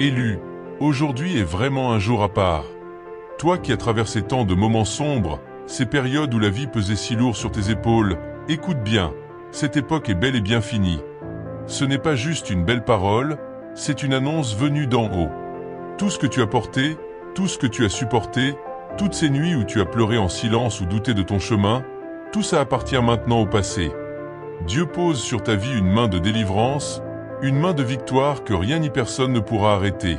Élu, aujourd'hui est vraiment un jour à part. Toi qui as traversé tant de moments sombres, ces périodes où la vie pesait si lourd sur tes épaules, écoute bien, cette époque est bel et bien finie. Ce n'est pas juste une belle parole, c'est une annonce venue d'en haut. Tout ce que tu as porté, tout ce que tu as supporté, toutes ces nuits où tu as pleuré en silence ou douté de ton chemin, tout ça appartient maintenant au passé. Dieu pose sur ta vie une main de délivrance, une main de victoire que rien ni personne ne pourra arrêter.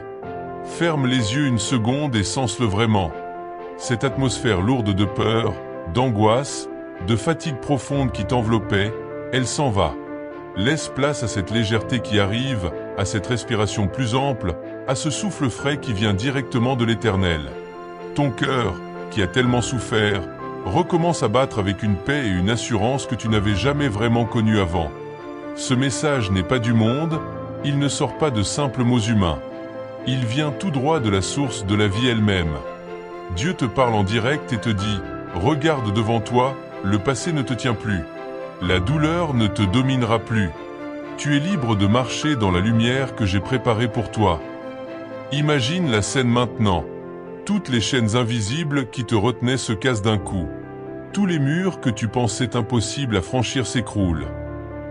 Ferme les yeux une seconde et sens-le vraiment. Cette atmosphère lourde de peur, d'angoisse, de fatigue profonde qui t'enveloppait, elle s'en va. Laisse place à cette légèreté qui arrive, à cette respiration plus ample, à ce souffle frais qui vient directement de l'Éternel. Ton cœur, qui a tellement souffert, recommence à battre avec une paix et une assurance que tu n'avais jamais vraiment connues avant. Ce message n'est pas du monde, il ne sort pas de simples mots humains. Il vient tout droit de la source de la vie elle-même. Dieu te parle en direct et te dit « Regarde devant toi, le passé ne te tient plus. La douleur ne te dominera plus. Tu es libre de marcher dans la lumière que j'ai préparée pour toi. » Imagine la scène maintenant. Toutes les chaînes invisibles qui te retenaient se cassent d'un coup. Tous les murs que tu pensais impossibles à franchir s'écroulent.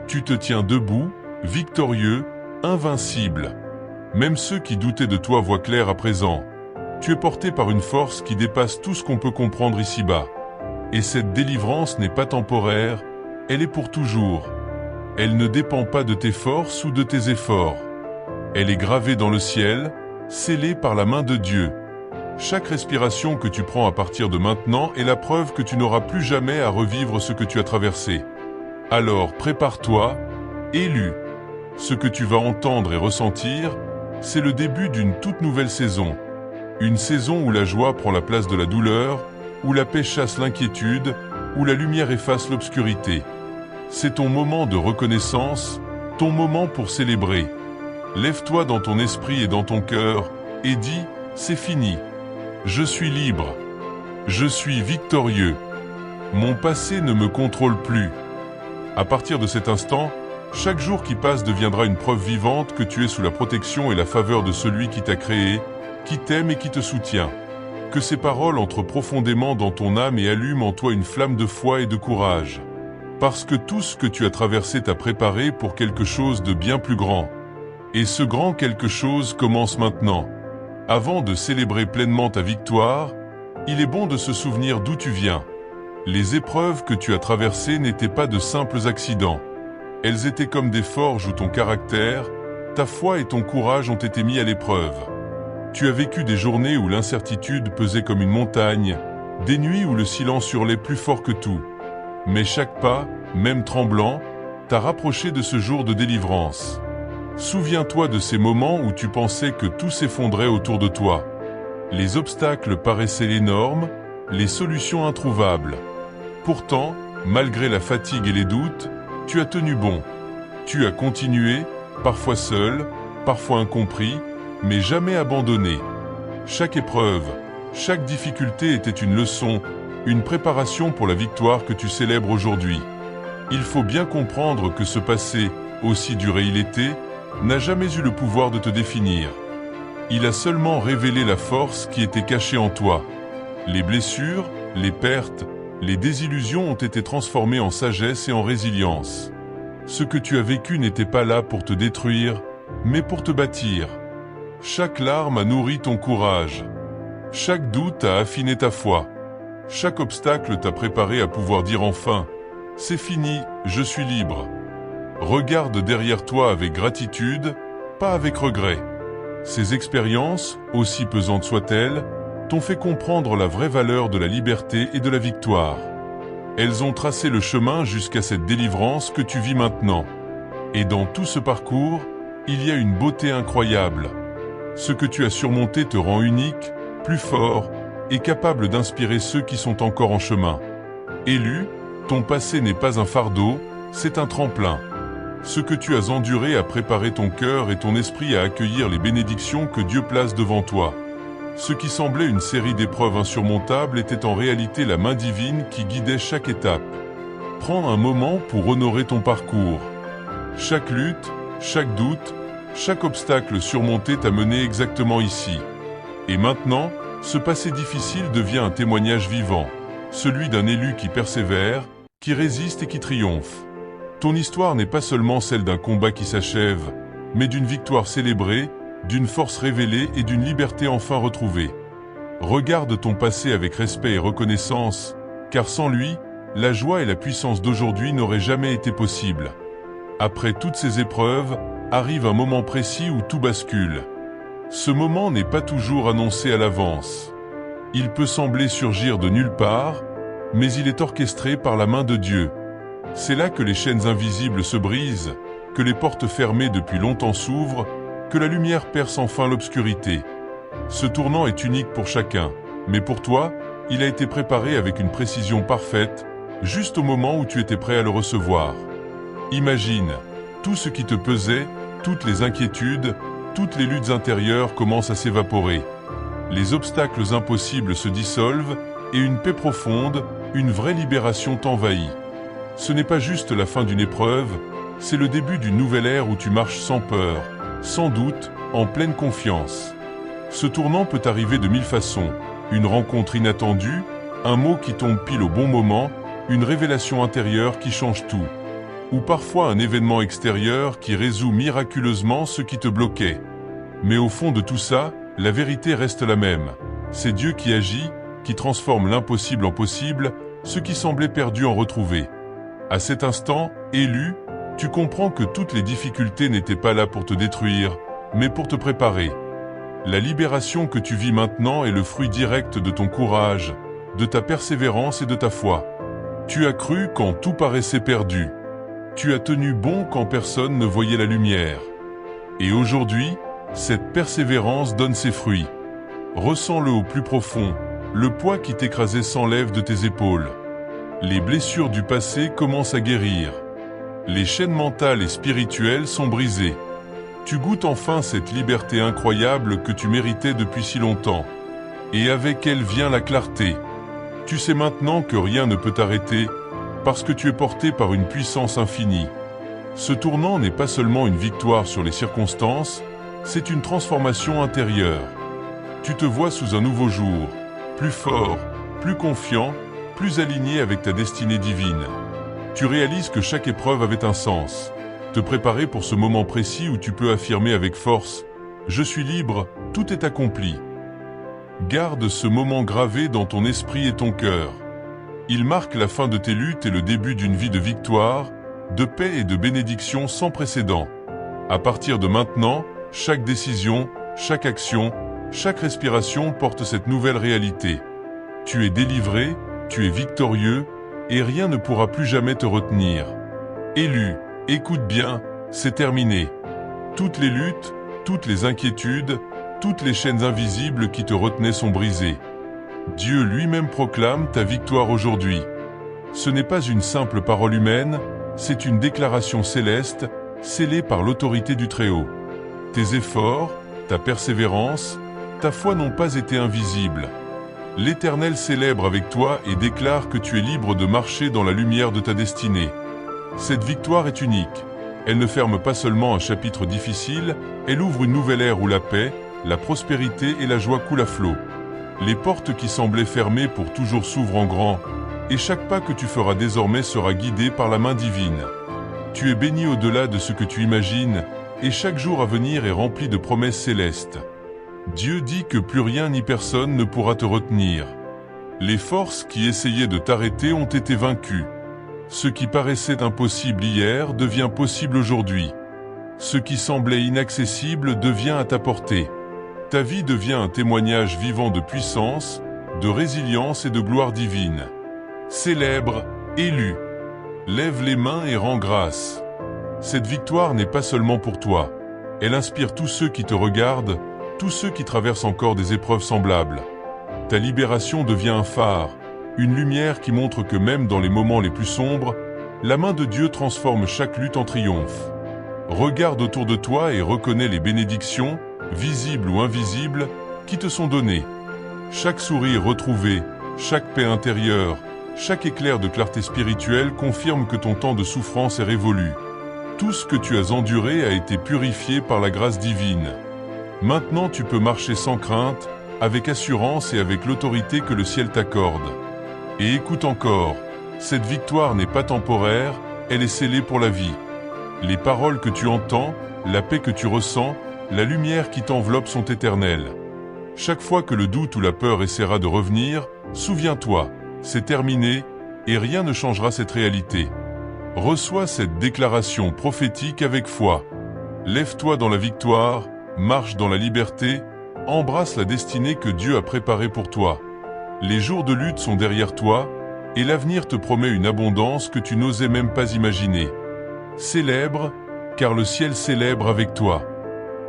Tu te tiens debout, victorieux, invincible. Même ceux qui doutaient de toi voient clair à présent. Tu es porté par une force qui dépasse tout ce qu'on peut comprendre ici-bas. Et cette délivrance n'est pas temporaire, elle est pour toujours. Elle ne dépend pas de tes forces ou de tes efforts. Elle est gravée dans le ciel, scellée par la main de Dieu. Chaque respiration que tu prends à partir de maintenant est la preuve que tu n'auras plus jamais à revivre ce que tu as traversé. Alors prépare-toi, élu. Ce que tu vas entendre et ressentir, c'est le début d'une toute nouvelle saison. Une saison où la joie prend la place de la douleur, où la paix chasse l'inquiétude, où la lumière efface l'obscurité. C'est ton moment de reconnaissance, ton moment pour célébrer. Lève-toi dans ton esprit et dans ton cœur et dis « C'est fini. Je suis libre. Je suis victorieux. Mon passé ne me contrôle plus. » À partir de cet instant, chaque jour qui passe deviendra une preuve vivante que tu es sous la protection et la faveur de celui qui t'a créé, qui t'aime et qui te soutient. Que ces paroles entrent profondément dans ton âme et allument en toi une flamme de foi et de courage. Parce que tout ce que tu as traversé t'a préparé pour quelque chose de bien plus grand. Et ce grand quelque chose commence maintenant. Avant de célébrer pleinement ta victoire, il est bon de se souvenir d'où tu viens. Les épreuves que tu as traversées n'étaient pas de simples accidents. Elles étaient comme des forges où ton caractère, ta foi et ton courage ont été mis à l'épreuve. Tu as vécu des journées où l'incertitude pesait comme une montagne, des nuits où le silence hurlait plus fort que tout. Mais chaque pas, même tremblant, t'a rapproché de ce jour de délivrance. Souviens-toi de ces moments où tu pensais que tout s'effondrait autour de toi. Les obstacles paraissaient énormes, les solutions introuvables. Pourtant, malgré la fatigue et les doutes, tu as tenu bon. Tu as continué, parfois seul, parfois incompris, mais jamais abandonné. Chaque épreuve, chaque difficulté était une leçon, une préparation pour la victoire que tu célèbres aujourd'hui. Il faut bien comprendre que ce passé, aussi dur il était, n'a jamais eu le pouvoir de te définir. Il a seulement révélé la force qui était cachée en toi. Les blessures, les pertes, les désillusions ont été transformées en sagesse et en résilience. Ce que tu as vécu n'était pas là pour te détruire, mais pour te bâtir. Chaque larme a nourri ton courage. Chaque doute a affiné ta foi. Chaque obstacle t'a préparé à pouvoir dire enfin « C'est fini, je suis libre ». Regarde derrière toi avec gratitude, pas avec regret. Ces expériences, aussi pesantes soient-elles, t'ont fait comprendre la vraie valeur de la liberté et de la victoire. Elles ont tracé le chemin jusqu'à cette délivrance que tu vis maintenant. Et dans tout ce parcours, il y a une beauté incroyable. Ce que tu as surmonté te rend unique, plus fort et capable d'inspirer ceux qui sont encore en chemin. Élu, ton passé n'est pas un fardeau, c'est un tremplin. Ce que tu as enduré a préparé ton cœur et ton esprit à accueillir les bénédictions que Dieu place devant toi. Ce qui semblait une série d'épreuves insurmontables était en réalité la main divine qui guidait chaque étape. Prends un moment pour honorer ton parcours. Chaque lutte, chaque doute, Chaque obstacle surmonté t'a mené exactement ici. Et maintenant, ce passé difficile devient un témoignage vivant, celui d'un élu qui persévère, qui résiste et qui triomphe. Ton histoire n'est pas seulement celle d'un combat qui s'achève, mais d'une victoire célébrée, d'une force révélée et d'une liberté enfin retrouvée. Regarde ton passé avec respect et reconnaissance, car sans lui, la joie et la puissance d'aujourd'hui n'auraient jamais été possibles. Après toutes ces épreuves, arrive un moment précis où tout bascule. Ce moment n'est pas toujours annoncé à l'avance. Il peut sembler surgir de nulle part, mais il est orchestré par la main de Dieu. C'est là que les chaînes invisibles se brisent, que les portes fermées depuis longtemps s'ouvrent, que la lumière perce enfin l'obscurité. Ce tournant est unique pour chacun, mais pour toi, il a été préparé avec une précision parfaite, juste au moment où tu étais prêt à le recevoir. Imagine, tout ce qui te pesait, toutes les inquiétudes, toutes les luttes intérieures commencent à s'évaporer. Les obstacles impossibles se dissolvent et une paix profonde, une vraie libération t'envahit. Ce n'est pas juste la fin d'une épreuve, c'est le début d'une nouvelle ère où tu marches sans peur, sans doute, en pleine confiance. Ce tournant peut arriver de mille façons. Une rencontre inattendue, un mot qui tombe pile au bon moment, une révélation intérieure qui change tout. Ou parfois un événement extérieur qui résout miraculeusement ce qui te bloquait. Mais au fond de tout ça, la vérité reste la même. C'est Dieu qui agit, qui transforme l'impossible en possible, ce qui semblait perdu en retrouvé. À cet instant, élu, tu comprends que toutes les difficultés n'étaient pas là pour te détruire, mais pour te préparer. La libération que tu vis maintenant est le fruit direct de ton courage, de ta persévérance et de ta foi. Tu as cru quand tout paraissait perdu. Tu as tenu bon quand personne ne voyait la lumière. Et aujourd'hui, cette persévérance donne ses fruits. Ressens-le au plus profond, le poids qui t'écrasait s'enlève de tes épaules. Les blessures du passé commencent à guérir. Les chaînes mentales et spirituelles sont brisées. Tu goûtes enfin cette liberté incroyable que tu méritais depuis si longtemps. Et avec elle vient la clarté. Tu sais maintenant que rien ne peut t'arrêter, parce que tu es porté par une puissance infinie. Ce tournant n'est pas seulement une victoire sur les circonstances, c'est une transformation intérieure. Tu te vois sous un nouveau jour, plus fort, plus confiant, plus aligné avec ta destinée divine. Tu réalises que chaque épreuve avait un sens. Te préparer pour ce moment précis où tu peux affirmer avec force « Je suis libre, tout est accompli ». Garde ce moment gravé dans ton esprit et ton cœur. Il marque la fin de tes luttes et le début d'une vie de victoire, de paix et de bénédiction sans précédent. À partir de maintenant, chaque décision, chaque action, chaque respiration porte cette nouvelle réalité. Tu es délivré, tu es victorieux, et rien ne pourra plus jamais te retenir. Élu, écoute bien, c'est terminé. Toutes les luttes, toutes les inquiétudes, toutes les chaînes invisibles qui te retenaient sont brisées. Dieu lui-même proclame ta victoire aujourd'hui. Ce n'est pas une simple parole humaine, c'est une déclaration céleste, scellée par l'autorité du Très-Haut. Tes efforts, ta persévérance, ta foi n'ont pas été invisibles. L'Éternel célèbre avec toi et déclare que tu es libre de marcher dans la lumière de ta destinée. Cette victoire est unique. Elle ne ferme pas seulement un chapitre difficile, elle ouvre une nouvelle ère où la paix, la prospérité et la joie coulent à flot. Les portes qui semblaient fermées pour toujours s'ouvrent en grand, et chaque pas que tu feras désormais sera guidé par la main divine. Tu es béni au-delà de ce que tu imagines, et chaque jour à venir est rempli de promesses célestes. Dieu dit que plus rien ni personne ne pourra te retenir. Les forces qui essayaient de t'arrêter ont été vaincues. Ce qui paraissait impossible hier devient possible aujourd'hui. Ce qui semblait inaccessible devient à ta portée. Ta vie devient un témoignage vivant de puissance, de résilience et de gloire divine. Célèbre, élu. Lève les mains et rends grâce. Cette victoire n'est pas seulement pour toi. Elle inspire tous ceux qui te regardent, tous ceux qui traversent encore des épreuves semblables. Ta libération devient un phare, une lumière qui montre que même dans les moments les plus sombres, la main de Dieu transforme chaque lutte en triomphe. Regarde autour de toi et reconnais les bénédictions, visibles ou invisibles, qui te sont données. Chaque sourire retrouvé, chaque paix intérieure, chaque éclair de clarté spirituelle confirme que ton temps de souffrance est révolu. Tout ce que tu as enduré a été purifié par la grâce divine. Maintenant tu peux marcher sans crainte, avec assurance et avec l'autorité que le ciel t'accorde. Et écoute encore, cette victoire n'est pas temporaire, elle est scellée pour la vie. Les paroles que tu entends, la paix que tu ressens, la lumière qui t'enveloppe sont éternelles. Chaque fois que le doute ou la peur essaiera de revenir, souviens-toi, c'est terminé, et rien ne changera cette réalité. Reçois cette déclaration prophétique avec foi. Lève-toi dans la victoire, marche dans la liberté, embrasse la destinée que Dieu a préparée pour toi. Les jours de lutte sont derrière toi, et l'avenir te promet une abondance que tu n'osais même pas imaginer. Célèbre, car le ciel célèbre avec toi.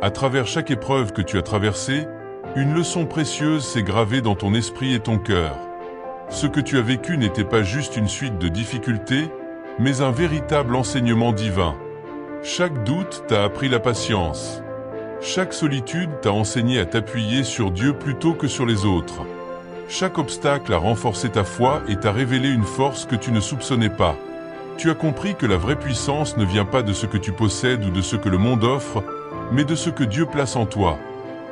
À travers chaque épreuve que tu as traversée, une leçon précieuse s'est gravée dans ton esprit et ton cœur. Ce que tu as vécu n'était pas juste une suite de difficultés, mais un véritable enseignement divin. Chaque doute t'a appris la patience. Chaque solitude t'a enseigné à t'appuyer sur Dieu plutôt que sur les autres. Chaque obstacle a renforcé ta foi et t'a révélé une force que tu ne soupçonnais pas. Tu as compris que la vraie puissance ne vient pas de ce que tu possèdes ou de ce que le monde offre, mais de ce que Dieu place en toi.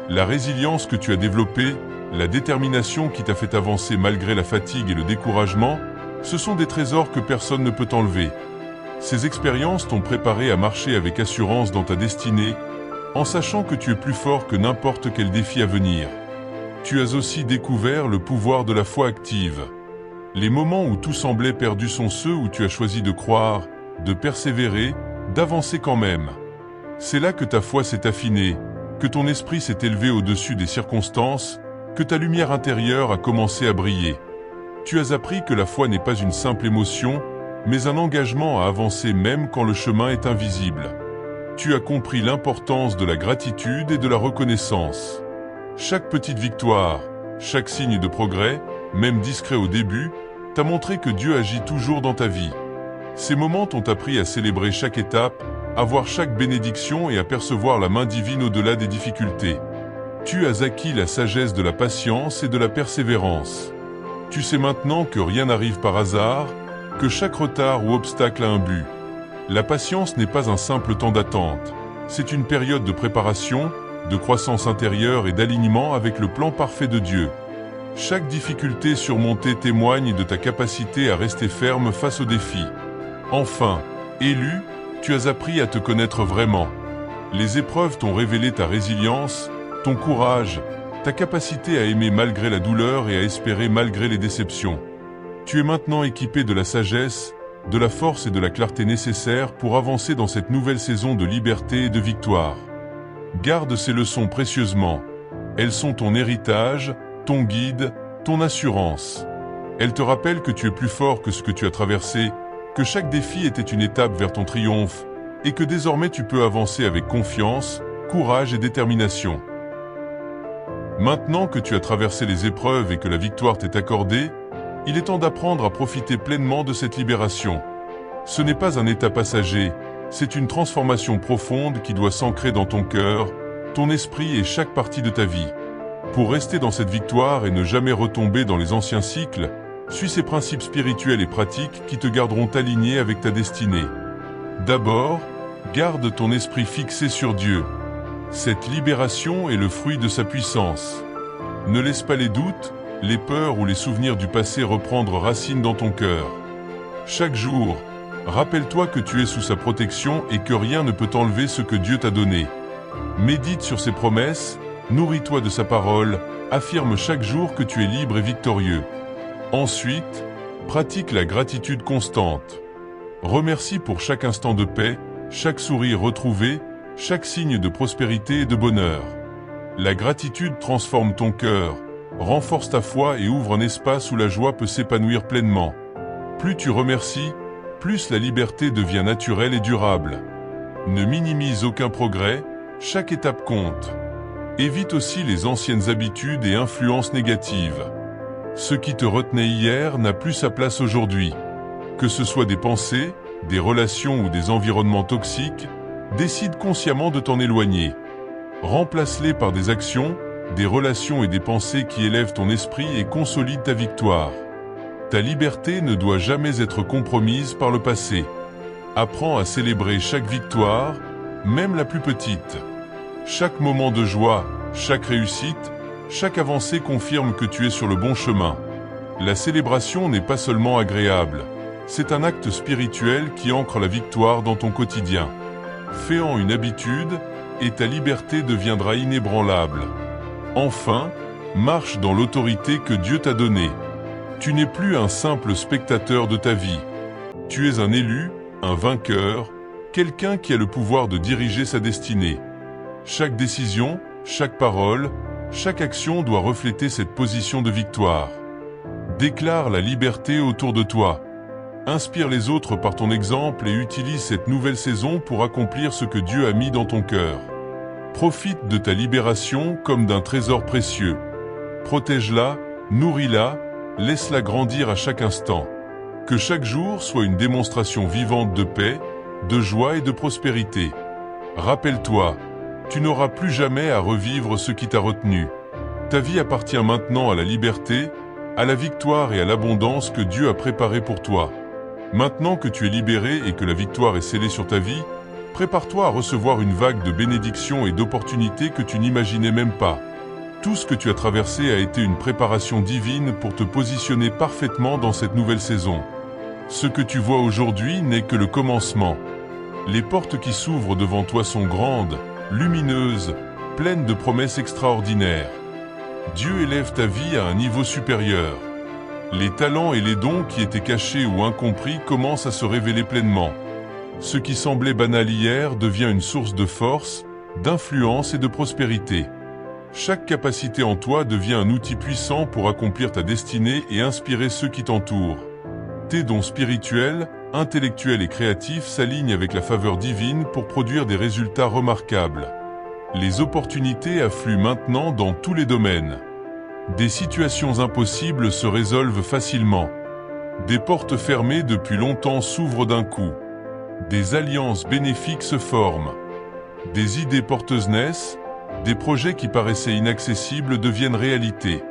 La résilience que tu as développée, la détermination qui t'a fait avancer malgré la fatigue et le découragement, ce sont des trésors que personne ne peut t'enlever. Ces expériences t'ont préparé à marcher avec assurance dans ta destinée, en sachant que tu es plus fort que n'importe quel défi à venir. Tu as aussi découvert le pouvoir de la foi active. Les moments où tout semblait perdu sont ceux où tu as choisi de croire, de persévérer, d'avancer quand même. C'est là que ta foi s'est affinée, que ton esprit s'est élevé au-dessus des circonstances, que ta lumière intérieure a commencé à briller. Tu as appris que la foi n'est pas une simple émotion, mais un engagement à avancer même quand le chemin est invisible. Tu as compris l'importance de la gratitude et de la reconnaissance. Chaque petite victoire, chaque signe de progrès, même discret au début, t'a montré que Dieu agit toujours dans ta vie. Ces moments t'ont appris à célébrer chaque étape, à voir chaque bénédiction et à percevoir la main divine au-delà des difficultés. Tu as acquis la sagesse de la patience et de la persévérance. Tu sais maintenant que rien n'arrive par hasard, que chaque retard ou obstacle a un but. La patience n'est pas un simple temps d'attente, c'est une période de préparation, de croissance intérieure et d'alignement avec le plan parfait de Dieu. Chaque difficulté surmontée témoigne de ta capacité à rester ferme face aux défis. Enfin, élu, tu as appris à te connaître vraiment. Les épreuves t'ont révélé ta résilience, ton courage, ta capacité à aimer malgré la douleur et à espérer malgré les déceptions. Tu es maintenant équipé de la sagesse, de la force et de la clarté nécessaires pour avancer dans cette nouvelle saison de liberté et de victoire. Garde ces leçons précieusement. Elles sont ton héritage, ton guide, ton assurance. Elles te rappellent que tu es plus fort que ce que tu as traversé, que chaque défi était une étape vers ton triomphe, et que désormais tu peux avancer avec confiance, courage et détermination. Maintenant que tu as traversé les épreuves et que la victoire t'est accordée, il est temps d'apprendre à profiter pleinement de cette libération. Ce n'est pas un état passager, c'est une transformation profonde qui doit s'ancrer dans ton cœur, ton esprit et chaque partie de ta vie. Pour rester dans cette victoire et ne jamais retomber dans les anciens cycles, suis ces principes spirituels et pratiques qui te garderont aligné avec ta destinée. D'abord, garde ton esprit fixé sur Dieu. Cette libération est le fruit de sa puissance. Ne laisse pas les doutes, les peurs ou les souvenirs du passé reprendre racine dans ton cœur. Chaque jour, rappelle-toi que tu es sous sa protection et que rien ne peut t'enlever ce que Dieu t'a donné. Médite sur ses promesses, nourris-toi de sa parole, affirme chaque jour que tu es libre et victorieux. Ensuite, pratique la gratitude constante. Remercie pour chaque instant de paix, chaque sourire retrouvé, chaque signe de prospérité et de bonheur. La gratitude transforme ton cœur, renforce ta foi et ouvre un espace où la joie peut s'épanouir pleinement. Plus tu remercies, plus la liberté devient naturelle et durable. Ne minimise aucun progrès, chaque étape compte. Évite aussi les anciennes habitudes et influences négatives. Ce qui te retenait hier n'a plus sa place aujourd'hui. Que ce soit des pensées, des relations ou des environnements toxiques, décide consciemment de t'en éloigner. Remplace-les par des actions, des relations et des pensées qui élèvent ton esprit et consolident ta victoire. Ta liberté ne doit jamais être compromise par le passé. Apprends à célébrer chaque victoire, même la plus petite. Chaque moment de joie, chaque réussite, chaque avancée confirme que tu es sur le bon chemin. La célébration n'est pas seulement agréable, c'est un acte spirituel qui ancre la victoire dans ton quotidien. Fais-en une habitude, et ta liberté deviendra inébranlable. Enfin, marche dans l'autorité que Dieu t'a donnée. Tu n'es plus un simple spectateur de ta vie. Tu es un élu, un vainqueur, quelqu'un qui a le pouvoir de diriger sa destinée. Chaque décision, chaque parole, chaque action doit refléter cette position de victoire. Déclare la liberté autour de toi. Inspire les autres par ton exemple et utilise cette nouvelle saison pour accomplir ce que Dieu a mis dans ton cœur. Profite de ta libération comme d'un trésor précieux. Protège-la, nourris-la, laisse-la grandir à chaque instant. Que chaque jour soit une démonstration vivante de paix, de joie et de prospérité. Rappelle-toi, tu n'auras plus jamais à revivre ce qui t'a retenu. Ta vie appartient maintenant à la liberté, à la victoire et à l'abondance que Dieu a préparée pour toi. Maintenant que tu es libéré et que la victoire est scellée sur ta vie, prépare-toi à recevoir une vague de bénédictions et d'opportunités que tu n'imaginais même pas. Tout ce que tu as traversé a été une préparation divine pour te positionner parfaitement dans cette nouvelle saison. Ce que tu vois aujourd'hui n'est que le commencement. Les portes qui s'ouvrent devant toi sont grandes, lumineuses, pleines de promesses extraordinaires. Dieu élève ta vie à un niveau supérieur. Les talents et les dons qui étaient cachés ou incompris commencent à se révéler pleinement. Ce qui semblait banal hier devient une source de force, d'influence et de prospérité. Chaque capacité en toi devient un outil puissant pour accomplir ta destinée et inspirer ceux qui t'entourent. Tes dons spirituels, intellectuels et créatifs s'alignent avec la faveur divine pour produire des résultats remarquables. Les opportunités affluent maintenant dans tous les domaines. Des situations impossibles se résolvent facilement. Des portes fermées depuis longtemps s'ouvrent d'un coup. Des alliances bénéfiques se forment. Des idées porteuses naissent, des projets qui paraissaient inaccessibles deviennent réalité.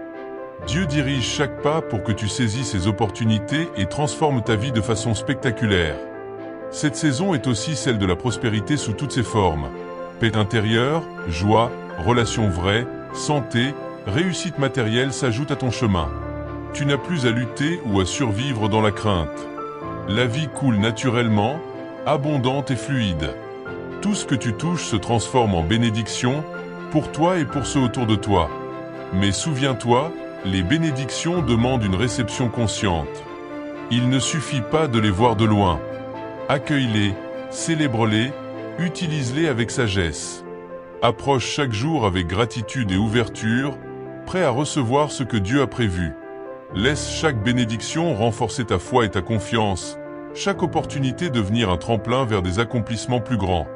Dieu dirige chaque pas pour que tu saisisses ces opportunités et transformes ta vie de façon spectaculaire. Cette saison est aussi celle de la prospérité sous toutes ses formes. Paix intérieure, joie, relations vraies, santé, réussite matérielle s'ajoutent à ton chemin. Tu n'as plus à lutter ou à survivre dans la crainte. La vie coule naturellement, abondante et fluide. Tout ce que tu touches se transforme en bénédiction, pour toi et pour ceux autour de toi. Mais souviens-toi, les bénédictions demandent une réception consciente. Il ne suffit pas de les voir de loin. Accueille-les, célèbre-les, utilise-les avec sagesse. Approche chaque jour avec gratitude et ouverture, prêt à recevoir ce que Dieu a prévu. Laisse chaque bénédiction renforcer ta foi et ta confiance, chaque opportunité devenir un tremplin vers des accomplissements plus grands.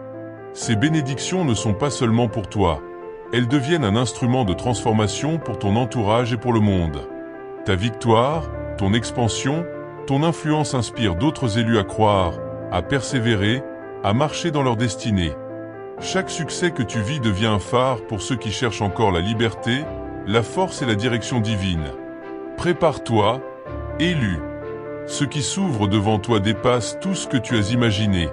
Ces bénédictions ne sont pas seulement pour toi. Elles deviennent un instrument de transformation pour ton entourage et pour le monde. Ta victoire, ton expansion, ton influence inspirent d'autres élus à croire, à persévérer, à marcher dans leur destinée. Chaque succès que tu vis devient un phare pour ceux qui cherchent encore la liberté, la force et la direction divine. Prépare-toi, élu. Ce qui s'ouvre devant toi dépasse tout ce que tu as imaginé.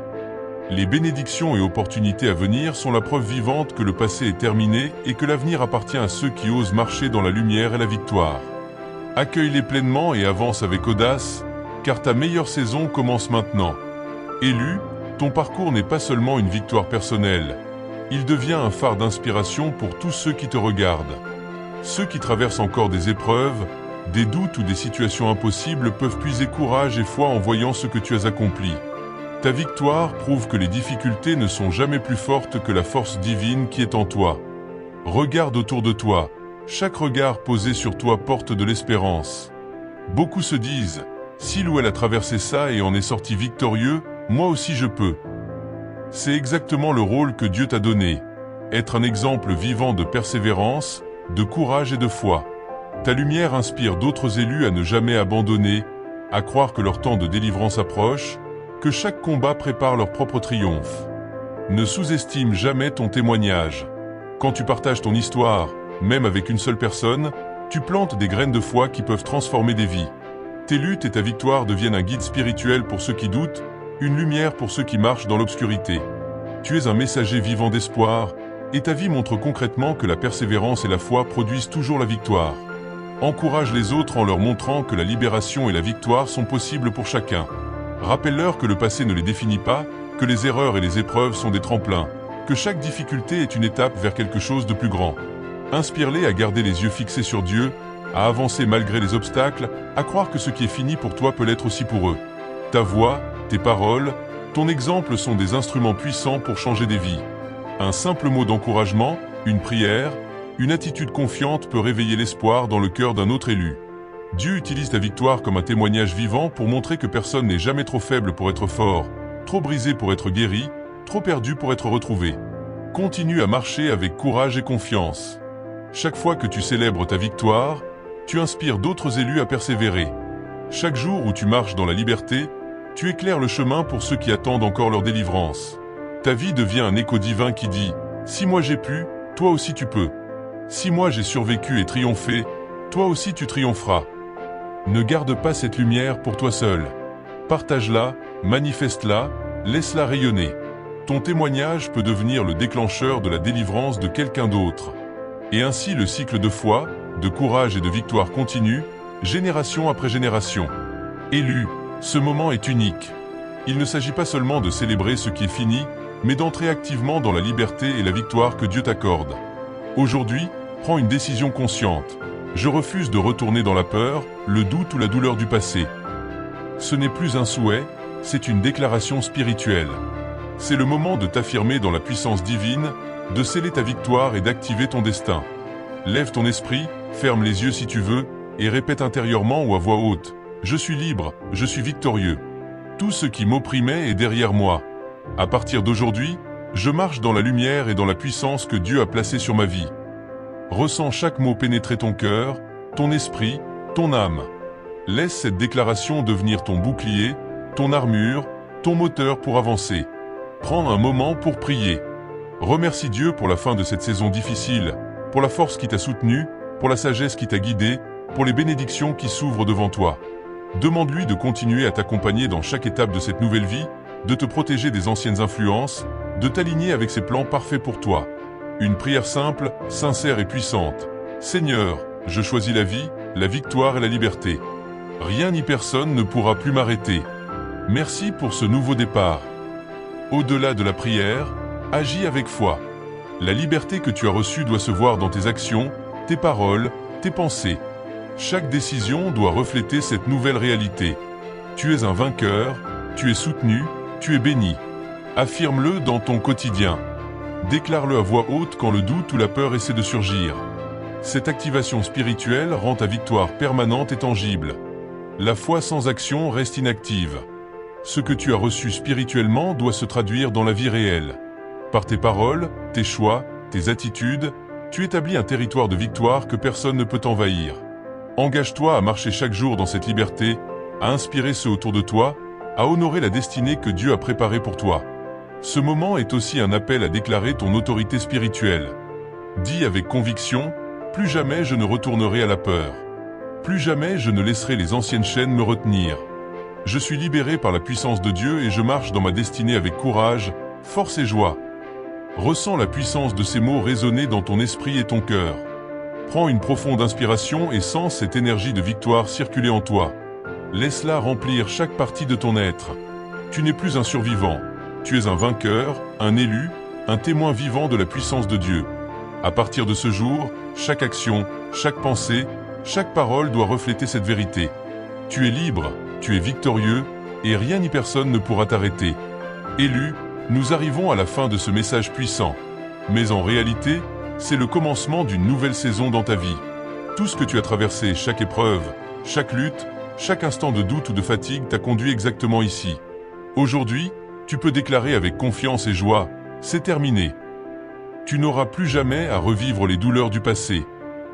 Les bénédictions et opportunités à venir sont la preuve vivante que le passé est terminé et que l'avenir appartient à ceux qui osent marcher dans la lumière et la victoire. Accueille-les pleinement et avance avec audace, car ta meilleure saison commence maintenant. Élu, ton parcours n'est pas seulement une victoire personnelle, il devient un phare d'inspiration pour tous ceux qui te regardent. Ceux qui traversent encore des épreuves, des doutes ou des situations impossibles peuvent puiser courage et foi en voyant ce que tu as accompli. Ta victoire prouve que les difficultés ne sont jamais plus fortes que la force divine qui est en toi. Regarde autour de toi, chaque regard posé sur toi porte de l'espérance. Beaucoup se disent, s'il ou elle a traversé ça et en est sorti victorieux, moi aussi je peux. C'est exactement le rôle que Dieu t'a donné, être un exemple vivant de persévérance, de courage et de foi. Ta lumière inspire d'autres élus à ne jamais abandonner, à croire que leur temps de délivrance approche, que chaque combat prépare leur propre triomphe. Ne sous-estime jamais ton témoignage. Quand tu partages ton histoire, même avec une seule personne, tu plantes des graines de foi qui peuvent transformer des vies. Tes luttes et ta victoire deviennent un guide spirituel pour ceux qui doutent, une lumière pour ceux qui marchent dans l'obscurité. Tu es un messager vivant d'espoir, et ta vie montre concrètement que la persévérance et la foi produisent toujours la victoire. Encourage les autres en leur montrant que la libération et la victoire sont possibles pour chacun. Rappelle-leur que le passé ne les définit pas, que les erreurs et les épreuves sont des tremplins, que chaque difficulté est une étape vers quelque chose de plus grand. Inspire-les à garder les yeux fixés sur Dieu, à avancer malgré les obstacles, à croire que ce qui est fini pour toi peut l'être aussi pour eux. Ta voix, tes paroles, ton exemple sont des instruments puissants pour changer des vies. Un simple mot d'encouragement, une prière, une attitude confiante peut réveiller l'espoir dans le cœur d'un autre élu. Dieu utilise ta victoire comme un témoignage vivant pour montrer que personne n'est jamais trop faible pour être fort, trop brisé pour être guéri, trop perdu pour être retrouvé. Continue à marcher avec courage et confiance. Chaque fois que tu célèbres ta victoire, tu inspires d'autres élus à persévérer. Chaque jour où tu marches dans la liberté, tu éclaires le chemin pour ceux qui attendent encore leur délivrance. Ta vie devient un écho divin qui dit « Si moi j'ai pu, toi aussi tu peux. Si moi j'ai survécu et triomphé, toi aussi tu triompheras. » Ne garde pas cette lumière pour toi seul. Partage-la, manifeste-la, laisse-la rayonner. Ton témoignage peut devenir le déclencheur de la délivrance de quelqu'un d'autre. Et ainsi le cycle de foi, de courage et de victoire continue, génération après génération. Élu, ce moment est unique. Il ne s'agit pas seulement de célébrer ce qui est fini, mais d'entrer activement dans la liberté et la victoire que Dieu t'accorde. Aujourd'hui, prends une décision consciente. Je refuse de retourner dans la peur, le doute ou la douleur du passé. Ce n'est plus un souhait, c'est une déclaration spirituelle. C'est le moment de t'affirmer dans la puissance divine, de sceller ta victoire et d'activer ton destin. Lève ton esprit, ferme les yeux si tu veux, et répète intérieurement ou à voix haute « Je suis libre, je suis victorieux. Tout ce qui m'opprimait est derrière moi. À partir d'aujourd'hui, je marche dans la lumière et dans la puissance que Dieu a placée sur ma vie. » Ressens chaque mot pénétrer ton cœur, ton esprit, ton âme. Laisse cette déclaration devenir ton bouclier, ton armure, ton moteur pour avancer. Prends un moment pour prier. Remercie Dieu pour la fin de cette saison difficile, pour la force qui t'a soutenu, pour la sagesse qui t'a guidé, pour les bénédictions qui s'ouvrent devant toi. Demande-lui de continuer à t'accompagner dans chaque étape de cette nouvelle vie, de te protéger des anciennes influences, de t'aligner avec ses plans parfaits pour toi. Une prière simple, sincère et puissante. Seigneur, je choisis la vie, la victoire et la liberté. Rien ni personne ne pourra plus m'arrêter. Merci pour ce nouveau départ. Au-delà de la prière, agis avec foi. La liberté que tu as reçue doit se voir dans tes actions, tes paroles, tes pensées. Chaque décision doit refléter cette nouvelle réalité. Tu es un vainqueur, tu es soutenu, tu es béni. Affirme-le dans ton quotidien. Déclare-le à voix haute quand le doute ou la peur essaie de surgir. Cette activation spirituelle rend ta victoire permanente et tangible. La foi sans action reste inactive. Ce que tu as reçu spirituellement doit se traduire dans la vie réelle. Par tes paroles, tes choix, tes attitudes, tu établis un territoire de victoire que personne ne peut envahir. Engage-toi à marcher chaque jour dans cette liberté, à inspirer ceux autour de toi, à honorer la destinée que Dieu a préparée pour toi. Ce moment est aussi un appel à déclarer ton autorité spirituelle. Dis avec conviction, « Plus jamais je ne retournerai à la peur. Plus jamais je ne laisserai les anciennes chaînes me retenir. Je suis libéré par la puissance de Dieu et je marche dans ma destinée avec courage, force et joie. » Ressens la puissance de ces mots résonner dans ton esprit et ton cœur. Prends une profonde inspiration et sens cette énergie de victoire circuler en toi. Laisse-la remplir chaque partie de ton être. Tu n'es plus un survivant. Tu es un vainqueur, un élu, un témoin vivant de la puissance de Dieu. À partir de ce jour, chaque action, chaque pensée, chaque parole doit refléter cette vérité. Tu es libre, tu es victorieux, et rien ni personne ne pourra t'arrêter. Élu, nous arrivons à la fin de ce message puissant. Mais en réalité, c'est le commencement d'une nouvelle saison dans ta vie. Tout ce que tu as traversé, chaque épreuve, chaque lutte, chaque instant de doute ou de fatigue t'a conduit exactement ici. Aujourd'hui, tu peux déclarer avec confiance et joie, c'est terminé. Tu n'auras plus jamais à revivre les douleurs du passé.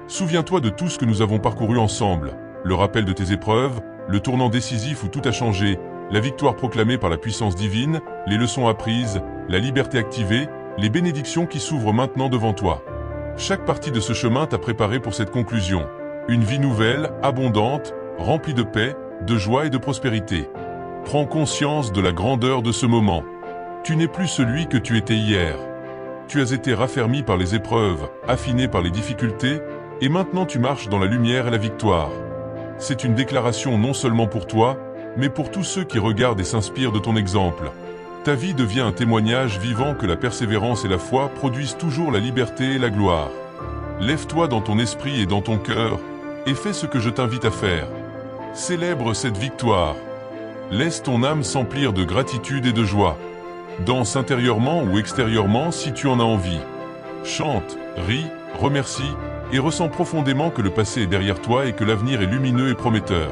Souviens-toi de tout ce que nous avons parcouru ensemble, le rappel de tes épreuves, le tournant décisif où tout a changé, la victoire proclamée par la puissance divine, les leçons apprises, la liberté activée, les bénédictions qui s'ouvrent maintenant devant toi. Chaque partie de ce chemin t'a préparé pour cette conclusion. Une vie nouvelle, abondante, remplie de paix, de joie et de prospérité. Prends conscience de la grandeur de ce moment. Tu n'es plus celui que tu étais hier. Tu as été raffermi par les épreuves, affiné par les difficultés, et maintenant tu marches dans la lumière et la victoire. C'est une déclaration non seulement pour toi, mais pour tous ceux qui regardent et s'inspirent de ton exemple. Ta vie devient un témoignage vivant que la persévérance et la foi produisent toujours la liberté et la gloire. Lève-toi dans ton esprit et dans ton cœur, et fais ce que je t'invite à faire. Célèbre cette victoire. Laisse ton âme s'emplir de gratitude et de joie. Danse intérieurement ou extérieurement si tu en as envie. Chante, ris, remercie, et ressens profondément que le passé est derrière toi et que l'avenir est lumineux et prometteur.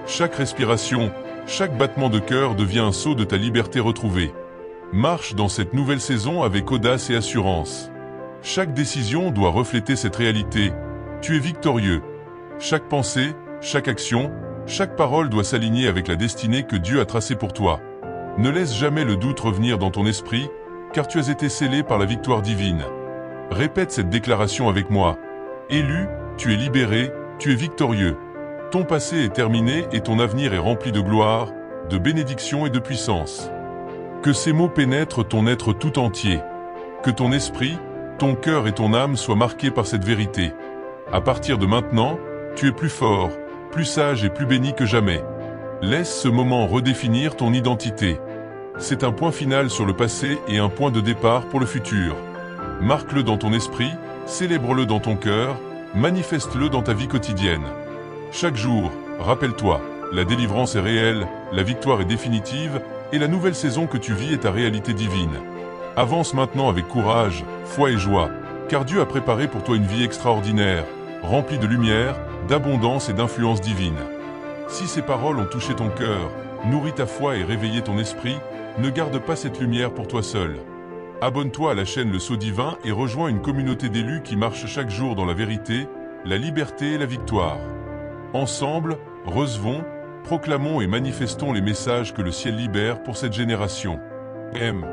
Chaque respiration, chaque battement de cœur devient un sceau de ta liberté retrouvée. Marche dans cette nouvelle saison avec audace et assurance. Chaque décision doit refléter cette réalité. Tu es victorieux. Chaque pensée, chaque action, chaque parole doit s'aligner avec la destinée que Dieu a tracée pour toi. Ne laisse jamais le doute revenir dans ton esprit, car tu as été scellé par la victoire divine. Répète cette déclaration avec moi. Élu, tu es libéré, tu es victorieux. Ton passé est terminé et ton avenir est rempli de gloire, de bénédiction et de puissance. Que ces mots pénètrent ton être tout entier. Que ton esprit, ton cœur et ton âme soient marqués par cette vérité. À partir de maintenant, tu es plus fort, plus sage et plus béni que jamais. Laisse ce moment redéfinir ton identité. C'est un point final sur le passé et un point de départ pour le futur. Marque-le dans ton esprit, célèbre-le dans ton cœur, manifeste-le dans ta vie quotidienne. Chaque jour, rappelle-toi, la délivrance est réelle, la victoire est définitive, et la nouvelle saison que tu vis est ta réalité divine. Avance maintenant avec courage, foi et joie, car Dieu a préparé pour toi une vie extraordinaire, remplie de lumière, d'abondance et d'influence divine. Si ces paroles ont touché ton cœur, nourri ta foi et réveillé ton esprit, ne garde pas cette lumière pour toi seul. Abonne-toi à la chaîne Le Sceau Divin et rejoins une communauté d'élus qui marchent chaque jour dans la vérité, la liberté et la victoire. Ensemble, recevons, proclamons et manifestons les messages que le ciel libère pour cette génération. Aime.